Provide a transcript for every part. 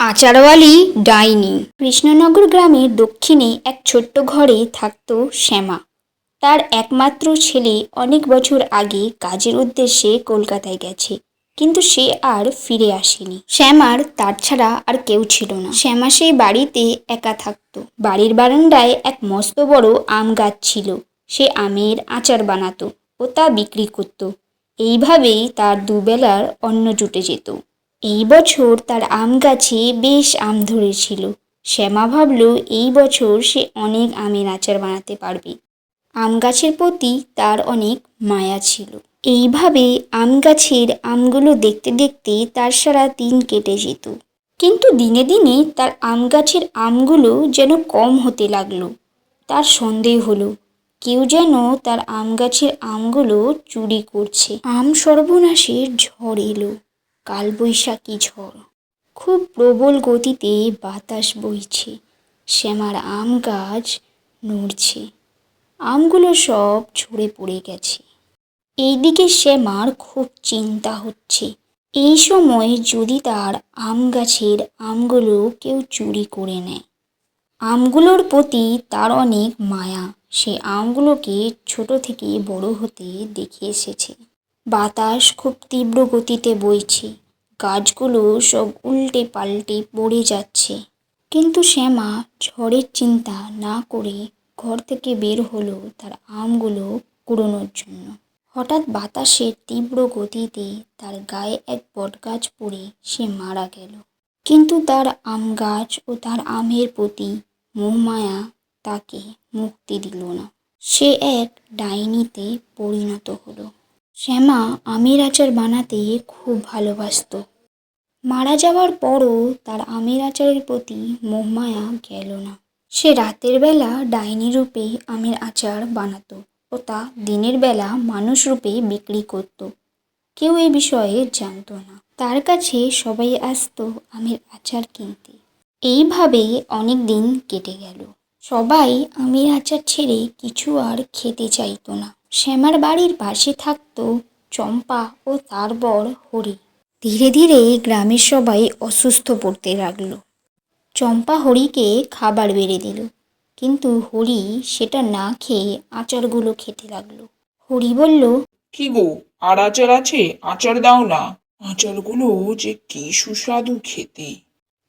আচারওয়ালি ডাইনি। কৃষ্ণনগর গ্রামের দক্ষিণে এক ছোট্ট ঘরে থাকত শ্যামা। তার একমাত্র ছেলে অনেক বছর আগে কাজের উদ্দেশ্যে কলকাতায় গেছে, কিন্তু সে আর ফিরে আসেনি। শ্যামার তার ছাড়া আর কেউ ছিল না। শ্যামা সেই বাড়িতে একা থাকত। বাড়ির বারান্দায় এক মস্ত বড় আম গাছ ছিল। সে আমের আচার বানাতো ও তা বিক্রি করত। এইভাবেই তার দুবেলার অন্ন জুটে যেত। এই বছর তার আম গাছে বেশ আম ধরেছিল। শ্যামা ভাবল এই বছর সে অনেক আমের আচার বানাতে পারবে। আম গাছের প্রতি তার অনেক মায়া ছিল। এইভাবে আম গাছের আমগুলো দেখতে দেখতে তার সারা দিন কেটে যেত। কিন্তু দিনে দিনে তার আম গাছের আমগুলো যেন কম হতে লাগলো। তার সন্দেহ হলো কেউ যেন তার আম গাছের আমগুলো চুরি করছে। আম সর্বনাশের ঝড় এলো, কালবৈশাখী ঝড়। খুব প্রবল গতিতে বাতাস বইছে। শ্যামার আম গাছ নড়ছে, আমগুলো সব ঝরে পড়ে গেছে। এইদিকে শ্যামার খুব চিন্তা হচ্ছে, এই সময় যদি তার আম গাছের আমগুলো কেউ চুরি করে নেয়। আমগুলোর প্রতি তার অনেক মায়া। সে আমগুলোকে ছোট থেকে বড় হতে দেখে এসেছে। বাতাস খুব তীব্র গতিতে বইছে, গাছগুলো সব উল্টে পাল্টে পড়ে যাচ্ছে। কিন্তু শ্যামা ঝড়ের চিন্তা না করে ঘর থেকে বের হলো তার আমগুলো কুড়োনোর জন্য। হঠাৎ বাতাসের তীব্র গতিতে তার গায়ে এক বটগাছ পড়ে সে মারা গেল। কিন্তু তার আম গাছ ও তার আমের প্রতি মোহমায়া তাকে মুক্তি দিল না। সে এক ডাইনিতে পরিণত হলো। শ্যামা আমের আচার বানাতে খুব ভালোবাসত। মারা যাওয়ার পরও তার আমের আচারের প্রতি মোহমায়া গেল না। সে রাতের বেলা ডাইনি রূপে আমের আচার বানাতো ও তা দিনের বেলা মানুষ রূপে বিক্রি করত। কেউ এই বিষয়ে জানতো না। তার কাছে সবাই আসতো আমের আচার কিনতে। এইভাবে অনেক দিন কেটে গেল। সবাই আমের আচার ছেড়ে কিছু আর খেতে চাইতো না। শ্যামার বাড়ির পাশে থাকতো চম্পা ও তার বর হরি। ধীরে ধীরে গ্রামের সবাই অসুস্থ পড়তে লাগলো। চম্পা হরিকে খাবার বেড়ে দিল, কিন্তু হরি সেটা না খেয়ে আচারগুলো খেতে লাগলো। হরি বলল, কি গো, আর আচার আছে? আচার দাও না। আচারগুলো যে কি সুস্বাদু খেতে।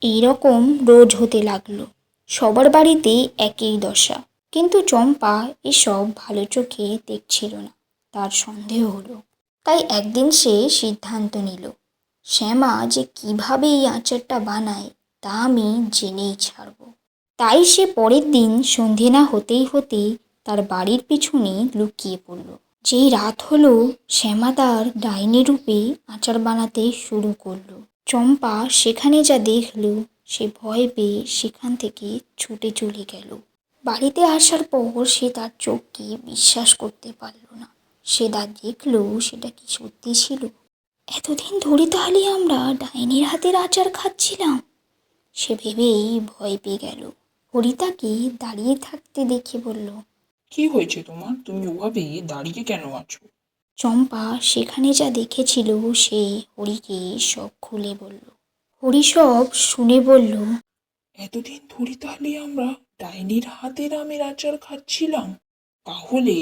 এইরকম রোজ হতে লাগলো। সবার বাড়িতে একই দশা। কিন্তু চম্পা এসব ভালো চোখে দেখছিল না। তার সন্দেহ হলো। তাই একদিন সে সিদ্ধান্ত নিল, শ্যামা যে কিভাবে এই আচারটা বানায় তা আমি জেনেই ছাড়ব। তাই সে পরের দিন সন্ধে না হতেই হতেই তার বাড়ির পিছনে লুকিয়ে পড়ল। যেই রাত হলো, শ্যামা তার ডাইনি রূপে আচার বানাতে শুরু করলো। চম্পা সেখানে যা দেখল, সে ভয় পেয়ে সেখান থেকে ছুটে চলে গেল। বাড়িতে আসার পর সে তার চোখকে বিশ্বাস করতে পারল না। সে যা দেখল সেটা কি সত্যি ছিল? এতদিন ধরে তাহলে আমরা ডাইনির হাতের আচার খাচ্ছিলাম। সে ভেবেই ভয় পেয়ে গেল। হরি তাকে দাঁড়িয়ে থাকতে দেখে বলল, কি হয়েছে তোমার? তুমি ওভাবে দাঁড়িয়ে কেন আছো? চম্পা সেখানে যা দেখেছিল সে হরিকে সব খুলে বলল। হরি সব শুনে বলল, এতদিন ধরে তাহলে আমরা ডাইনির হাতের আমের আচার খাচ্ছিলাম। তাহলে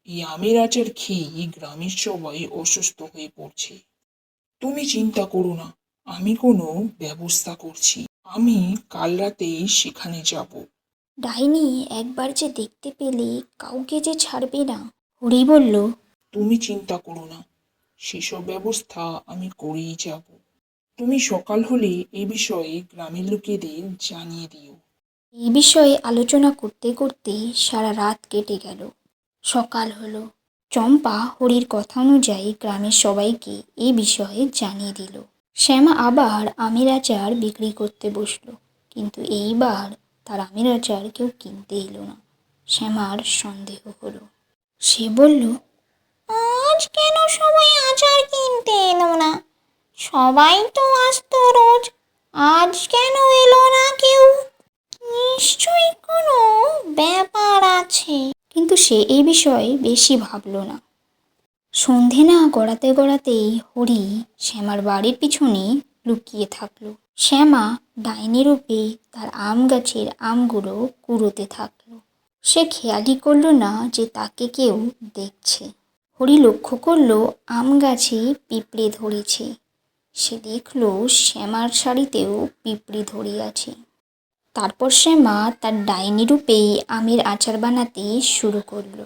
এই আমের আচার খেয়ে গ্রামের সবাই অসুস্থ হয়ে পড়ছে। তুমি চিন্তা করো না, আমি কোনো ব্যবস্থা করছি। আমি কাল রাতেই সেখানে যাব। ডাইনি একবার যে দেখতে পেলে কাউকে যে ছাড়বে না। হরি বলল, তুমি চিন্তা করো না, সেসব ব্যবস্থা আমি করেই যাব। তুমি সকাল হলে এ বিষয়ে গ্রামের লোকেদের জানিয়ে দিও। এই বিষয়ে আলোচনা করতে করতে সারা রাত কেটে গেল। সকাল হলো। চম্পা হরির কথা অনুযায়ী গ্রামের সবাইকে এই বিষয়ে জানিয়ে দিল। শ্যামা আবার আমের আচার বিক্রি করতে বসলো, কিন্তু এইবার তার আমের আচার কেউ কিনতে এলো না। শ্যামার সন্দেহ হলো। সে বলল, আজ কেন সবাই আচার কিনতে এলো না? সবাই তো আসতো রোজ, আজ কেন এলো না কেউ? নিশ্চয়ই কোনো ব্যাপার আছে। কিন্তু সে এই বিষয়ে বেশি ভাবল না। সন্ধে না গড়াতে গড়াতেই হরি শ্যামার বাড়ির পিছনে লুকিয়ে থাকলো। শ্যামা ডাইনি রূপে তার আম গাছের আমগুলো কুড়োতে থাকলো। সে খেয়ালই করলো না যে তাকে কেউ দেখছে। হরি লক্ষ্য করলো আম গাছে পিঁপড়ে ধরেছে। সে দেখলো শ্যামার শাড়িতেও পিঁপড়ে ধরে আছে। তারপর শ্যামা তার ডাইনি রূপে আমের আচার বানাতে শুরু করলো।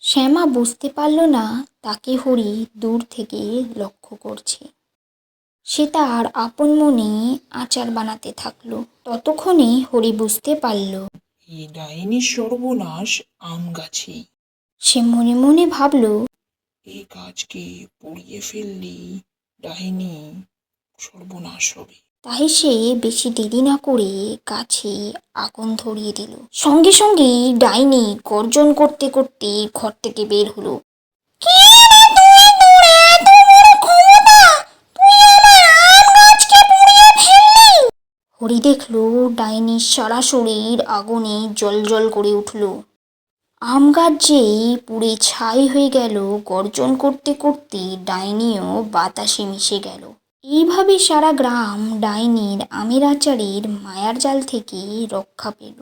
শ্যামা বুঝতে পারল না তাকে হরি দূর থেকে লক্ষ্য করছে। সে তার আপন মনে আচার বানাতে থাকলো। ততক্ষণে হরি বুঝতে পারল। এই ডাইনির সর্বনাশ আম গাছেই। সে মনে মনে ভাবল, এই গাছকে পুড়িয়ে ফেললে ডাইনি সর্বনাশ হবে। তাই সে বেশি দেরি না করে গাছে আগুন ধরিয়ে দিল। সঙ্গে সঙ্গে ডাইনি গর্জন করতে করতে ঘর থেকে বের হলো। হরি দেখলো ডাইনির সারা শরীর আগুনে জ্বলজ্বল করে উঠল। আম গাছ যেই পুড়ে ছাই হয়ে গেল, গর্জন করতে করতে ডাইনিও বাতাসে মিশে গেল। এইভাবে সারা গ্রাম ডাইনির আমের আচারের মায়ার জাল থেকে রক্ষা পেল।